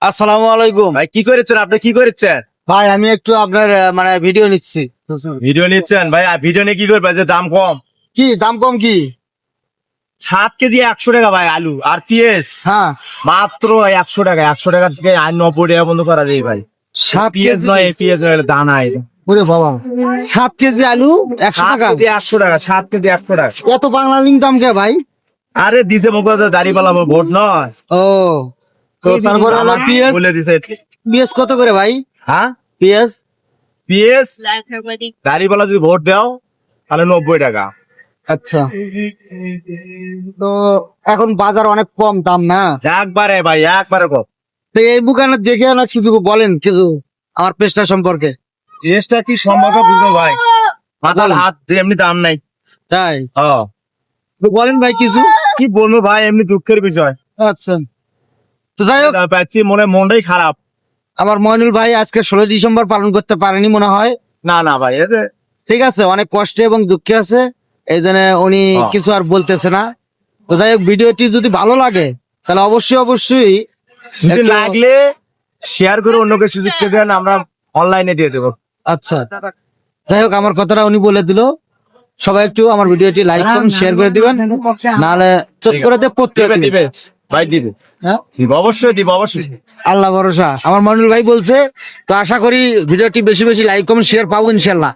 আসসালামু আলাইকুম। ভাই কি করেছেন? আপনি কি করেছেন? ভাই আমি একটু আপনার মানে ভিডিও নিচ্ছি। ভিডিও নিচ্ছেন ভাই? ভিডিও নিয়ে কি করবে? যে দাম কম, কি দাম কম কি? 7 কেজি 100 টাকা ভাই আলু, আর পেঁয়াজ হ্যাঁ, মাত্র 100 টাকা। 100 টাকা থেকে আর 90 টাকা বন্ধ করা যায় ভাই। 7 পেঁয়াজ কেজি? নয়, পেঁয়াজ নয়, দানা। ওরে বাবা, 7 কেজি আলু 100 টাকা? 7 কেজি 100 টাকা, 7 কেজি 100 টাকা। এত বাংলালিং দাম কে ভাই? আরে দিছে মুখ দাঁড়িয়ে পালাম, ভোট নয় ও, তো তারপরে হলো পেঁয়াজ। বলে দিছে। পেঁয়াজ কত করে ভাই? হ্যাঁ, পেঁয়াজ পেঁয়াজ দাঁড়িয়ে পালা যদি ভোট দাও তাহলে 90 টাকা। আচ্ছা, তো এখন বাজার অনেক কম দাম না? একবারে ভাই, একবারে কম। তো এই দোকানে দেখে না কিছু বলেন কিছু আমার পেশটা সম্পর্কে। এসটা কি সম্ভব বুঝবো ভাই? মাথার বলেন। হাত যে এমনি দাম নাই। তাই হ্যাঁ, তো বলেন ভাই কিছু। কি বলবো ভাই, এমনি দুঃখের বিষয়। আচ্ছা, তো যাই হোক, পাচ্ছি মনটাই খারাপ। আমার মইনুল ভাই আজকে 16 ডিসেম্বর পালন করতে পারেনি মনে হয়। না না ভাই, এতে ঠিক আছে, অনেক কষ্টে এবং দুঃখে আছে, এই জন্য উনি হ্যাঁ। কিছু আর বলতেছে না। তো যাই হোক, ভিডিওটি যদি ভালো লাগে তাহলে অবশ্যই অবশ্যই যদি একটু- লাগলে শেয়ার করে অন্যকে সুযোগ করে দেন, আমরা অনলাইনে দিয়ে দেবো। আচ্ছা, যাই হোক, আমার কথাটা উনি বলে দিল। সবাই একটু আমার ভিডিওটি লাইক করুন, শেয়ার করে দিবেন, নাহলে চট করে দিয়ে পড়তে দিবে দিবে ভাই, দিবে। হ্যাঁ, দিব অবশ্যই, দিব অবশ্যই। আল্লাহ ভরসা। আমার মইনুল ভাই বলছে, তো আশা করি ভিডিওটি বেশি বেশি লাইক কমেন্ট শেয়ার পাবো ইনশাল্লাহ।